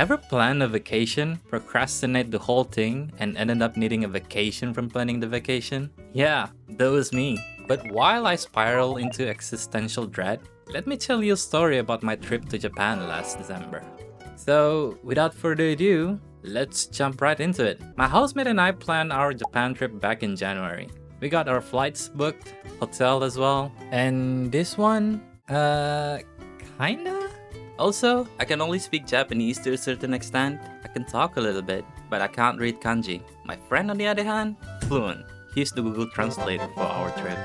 Ever plan a vacation, procrastinate the whole thing, and ended up needing a vacation from planning the vacation? Yeah, that was me. But while I spiral into existential dread, let me tell you a story about my trip to Japan last December. So, without further ado, let's jump right into it. My housemate and I planned our Japan trip back in January. We got our flights booked, hotel as well, and this one, kinda? Also, I can only speak Japanese to a certain extent. I can talk a little bit, but I can't read kanji. My friend on the other hand, fluent. He used the Google Translator for our trip.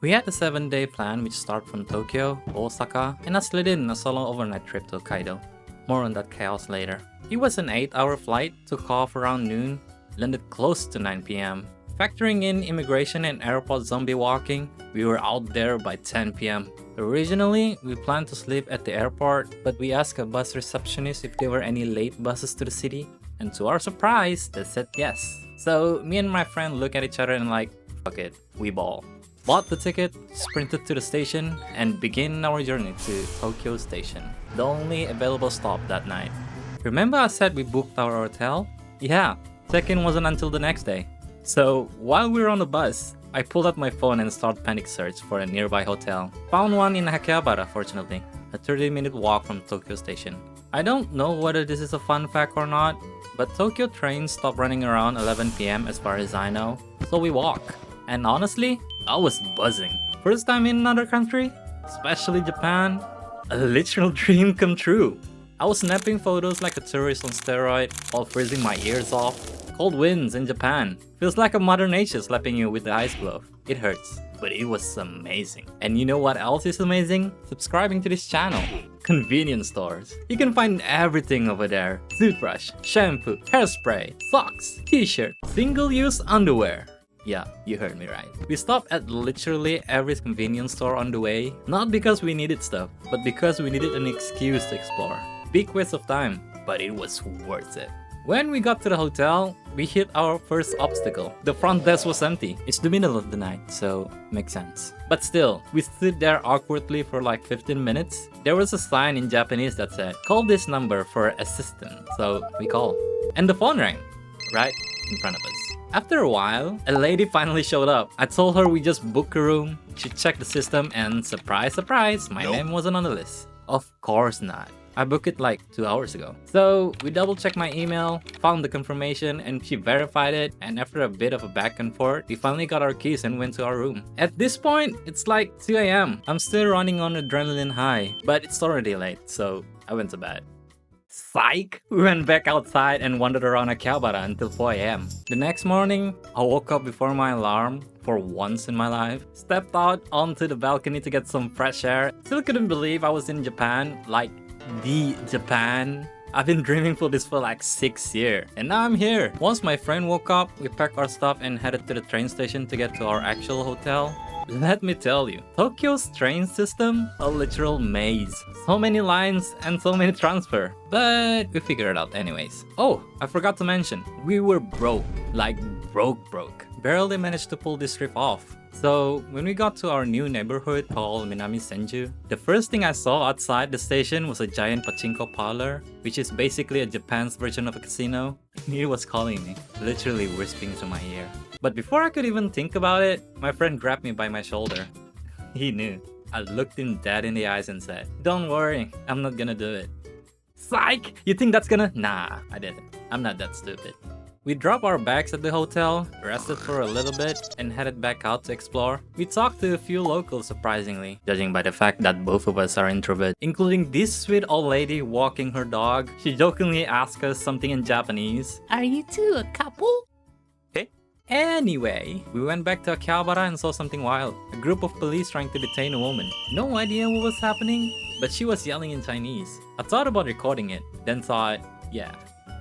We had a 7-day plan which started from Tokyo, Osaka, and I slid in a solo overnight trip to Hokkaido. More on that chaos later. It was an 8-hour flight, took off around noon, landed close to 9 PM. Factoring in immigration and airport zombie walking, we were out there by 10 PM. Originally, we planned to sleep at the airport, but we asked a bus receptionist if there were any late buses to the city, and to our surprise, they said yes. So me and my friend look at each other and like, fuck it, we ball. Bought the ticket, sprinted to the station, and begin our journey to Tokyo Station, the only available stop that night. Remember I said we booked our hotel? Yeah, check-in wasn't until the next day. So while we were on the bus, I pulled out my phone and started panic search for a nearby hotel. Found one in Akihabara, fortunately, a 30-minute walk from Tokyo Station. I don't know whether this is a fun fact or not, but Tokyo trains stop running around 11 PM as far as I know, so we walk. And honestly, I was buzzing. First time in another country, especially Japan, a literal dream come true. I was snapping photos like a tourist on steroid while freezing my ears off. Cold winds in Japan. Feels like a mother nature slapping you with the ice glove. It hurts, but it was amazing. And you know what else is amazing? Subscribing to this channel. Convenience stores. You can find everything over there. Toothbrush, shampoo, hairspray, socks, t-shirt, single-use underwear. Yeah, you heard me right. We stopped at literally every convenience store on the way, not because we needed stuff, but because we needed an excuse to explore. Big waste of time, but it was worth it. When we got to the hotel, we hit our first obstacle. The front desk was empty. It's the middle of the night, so makes sense. But still, we stood there awkwardly for like 15 minutes. There was a sign in Japanese that said, "Call this number for assistance." So we called. And the phone rang, right in front of us. After a while, a lady finally showed up. I told her we just booked a room. She checked the system and surprise, surprise, my name wasn't on the list. Of course not. I booked it like 2 hours ago. So we double checked my email, found the confirmation, and she verified it, and after a bit of a back and forth, we finally got our keys and went to our room. At this point, it's like 2 AM. I'm still running on adrenaline high, but it's already late, so I went to bed. Psych! We went back outside and wandered around Akihabara until 4 AM. The next morning, I woke up before my alarm, for once in my life, stepped out onto the balcony to get some fresh air. Still couldn't believe I was in Japan, like the Japan. I've been dreaming for this for like 6 years, and now I'm here. Once my friend woke up, we packed our stuff and headed to the train station to get to our actual hotel. Let me tell you, Tokyo's train system, a literal maze. So many lines and so many transfer, but we figured it out anyways. Oh, I forgot to mention, we were broke, like broke. Barely managed to pull this trip off. So when we got to our new neighborhood called Minami Senju, the first thing I saw outside the station was a giant pachinko parlor, which is basically a Japan's version of a casino. It was calling me, literally whispering to my ear. But before I could even think about it, my friend grabbed me by my shoulder. He knew. I looked him dead in the eyes and said, "Don't worry, I'm not gonna do it." Psych! You think that's gonna? Nah, I didn't. I'm not that stupid. We dropped our bags at the hotel, rested for a little bit, and headed back out to explore. We talked to a few locals surprisingly, judging by the fact that both of us are introverts, including this sweet old lady walking her dog. She jokingly asked us something in Japanese. "Are you two a couple?" Okay. Anyway, we went back to Akihabara and saw something wild. A group of police trying to detain a woman. No idea what was happening, but she was yelling in Chinese. I thought about recording it, then thought, yeah,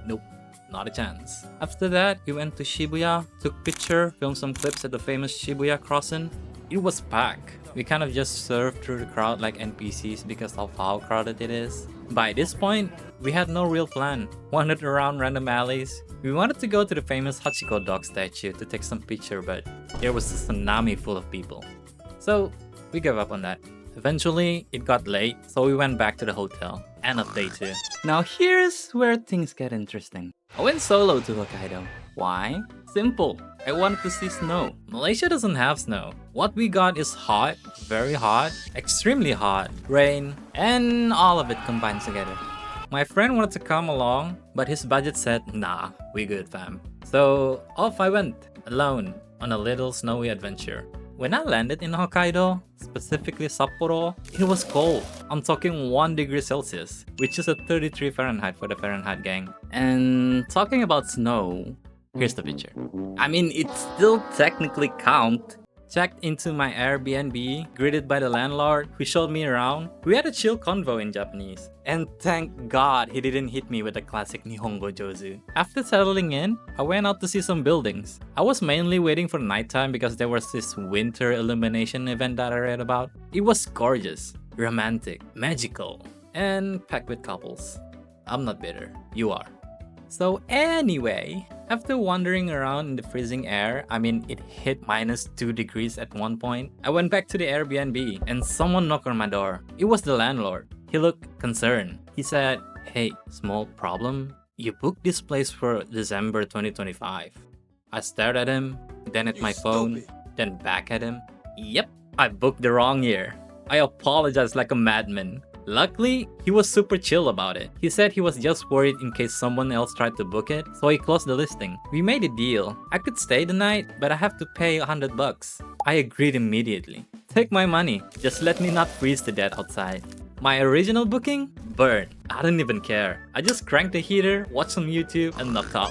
nope. Not a chance. After that, we went to Shibuya, took picture, filmed some clips at the famous Shibuya crossing. It was packed. We kind of just surfed through the crowd like NPCs because of how crowded it is. By this point, we had no real plan. Wandered around random alleys. We wanted to go to the famous Hachiko dog statue to take some picture, but there was a tsunami full of people. So we gave up on that. Eventually, it got late, so we went back to the hotel. end of day 2. Now here's where things get interesting. I went solo to Hokkaido. Why? Simple. I wanted to see snow. Malaysia doesn't have snow. What we got is hot, very hot, extremely hot, rain, and all of it combined together. My friend wanted to come along, but his budget said, nah, we good fam. So off I went, alone, on a little snowy adventure. When I landed in Hokkaido, specifically Sapporo, it was cold. I'm talking 1 degree Celsius, which is a 33 Fahrenheit for the Fahrenheit gang. And talking about snow, here's the picture. I mean, it still technically count. Checked into my Airbnb, greeted by the landlord who showed me around. We had a chill convo in Japanese. And thank God he didn't hit me with the classic Nihongo Jozu. After settling in, I went out to see some buildings. I was mainly waiting for nighttime because there was this winter illumination event that I read about. It was gorgeous, romantic, magical, and packed with couples. I'm not bitter, you are. So anyway, after wandering around in the freezing air, I mean it hit -2 degrees at one point, I went back to the Airbnb and someone knocked on my door. It was the landlord. He looked concerned. He said, "Hey, small problem? You booked this place for December 2025. I stared at him, then at my phone, then back at him. Yep, I booked the wrong year. I apologized like a madman. Luckily, he was super chill about it. He said he was just worried in case someone else tried to book it, so he closed the listing. We made a deal. I could stay the night, but I have to pay $100 bucks. I agreed immediately. Take my money, just let me not freeze to death outside. My original booking? Burned. I didn't even care. I just cranked the heater, watched some YouTube, and knocked out.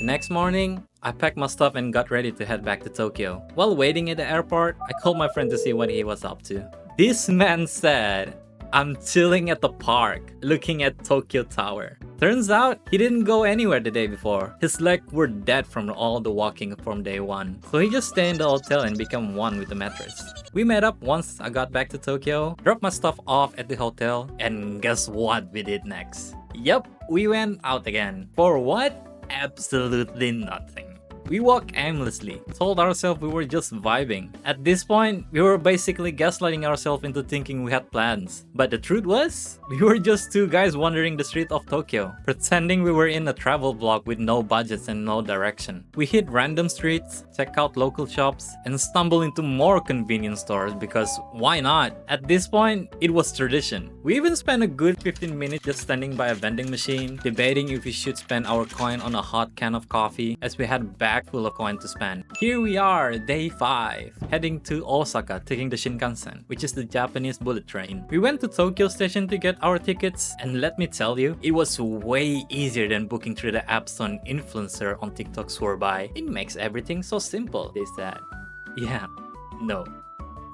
The next morning, I packed my stuff and got ready to head back to Tokyo. While waiting at the airport, I called my friend to see what he was up to. This man said, "I'm chilling at the park, looking at Tokyo Tower." Turns out, he didn't go anywhere the day before. His legs were dead from all the walking from day 1. So he just stayed in the hotel and became one with the mattress. We met up once I got back to Tokyo, dropped my stuff off at the hotel, and guess what we did next? Yup, we went out again. For what? Absolutely nothing. We walked aimlessly, told ourselves we were just vibing. At this point, we were basically gaslighting ourselves into thinking we had plans. But the truth was, we were just 2 guys wandering the street of Tokyo, pretending we were in a travel vlog with no budgets and no direction. We hit random streets, check out local shops, and stumble into more convenience stores because why not? At this point, it was tradition. We even spent a good 15 minutes just standing by a vending machine, debating if we should spend our coin on a hot can of coffee as we had bag full of coin to spend. Here we are, day 5, heading to Osaka, taking the Shinkansen, which is the Japanese bullet train. We went to Tokyo Station to get our tickets, and let me tell you, it was way easier than booking through the app some influencer on TikTok swore by. It makes everything so simple, they said. Yeah, no.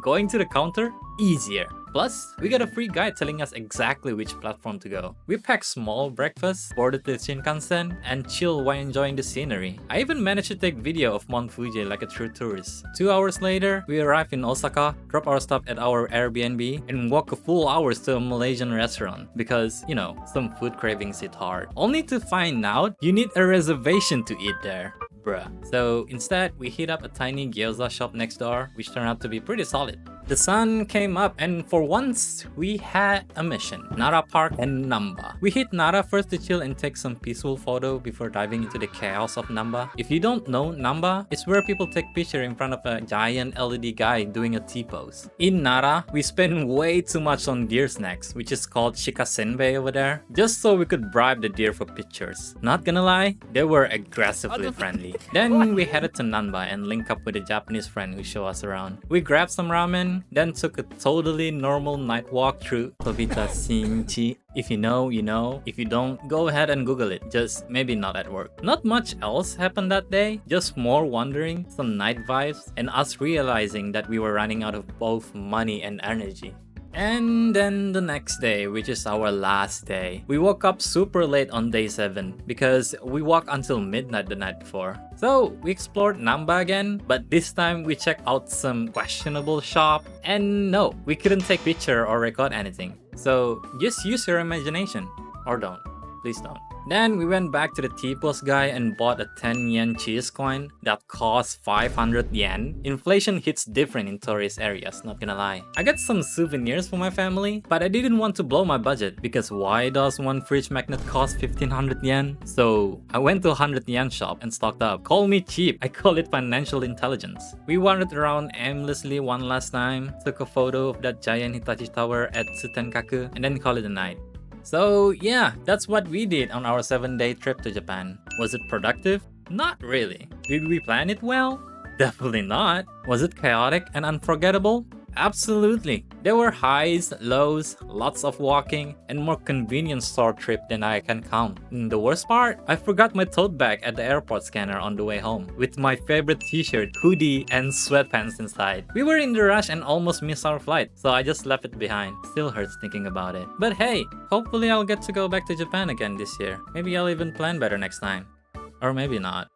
Going to the counter? Easier. Plus, we got a free guide telling us exactly which platform to go. We packed small breakfast, boarded the Shinkansen, and chilled while enjoying the scenery. I even managed to take video of Mount Fuji like a true tourist. 2 hours later, we arrived in Osaka, dropped our stuff at our Airbnb, and walked a full hours to a Malaysian restaurant because, you know, some food cravings hit hard. Only to find out you need a reservation to eat there. Bruh. So instead, we hit up a tiny gyoza shop next door, which turned out to be pretty solid. The sun came up and for once, we had a mission. Nara Park and Namba. We hit Nara first to chill and take some peaceful photo before diving into the chaos of Namba. If you don't know, Namba is where people take picture in front of a giant LED guy doing a T-pose. In Nara, we spent way too much on deer snacks, which is called shikasenbei over there, just so we could bribe the deer for pictures. Not gonna lie, they were aggressively friendly. Then we headed to Namba and linked up with a Japanese friend who showed us around. We grabbed some ramen, then took a totally normal night walk through Tobita Shinchi. If you know, you know. If you don't, go ahead and Google it. Just maybe not at work. Not much else happened that day. Just more wandering, some night vibes, and us realizing that we were running out of both money and energy. And then the next day, which is our last day, we woke up super late on day 7 because we walked until midnight the night before. So we explored Namba again, but this time we checked out some questionable shop, and no, we couldn't take picture or record anything. So just use your imagination, or don't. please don't. Then we went back to the T-Post guy and bought a 10 yen cheese coin that cost 500 yen. Inflation hits different in tourist areas, not gonna lie. I got some souvenirs for my family, but I didn't want to blow my budget because why does one fridge magnet cost 1500 yen? So I went to a 100 yen shop and stocked up. Call me cheap, I call it financial intelligence. We wandered around aimlessly one last time, took a photo of that giant Hitachi tower at Tsutenkaku, and then call it a night. So yeah, that's what we did on our 7-day trip to Japan. Was it productive? Not really. Did we plan it well? Definitely not. Was it chaotic and unforgettable? Absolutely. There were highs, lows, lots of walking, and more convenient store trip than I can count. And the worst part? I forgot my tote bag at the airport scanner on the way home, with my favorite t-shirt, hoodie, and sweatpants inside. We were in the rush and almost missed our flight, so I just left it behind. Still hurts thinking about it. But hey, hopefully I'll get to go back to Japan again this year. Maybe I'll even plan better next time. Or maybe not.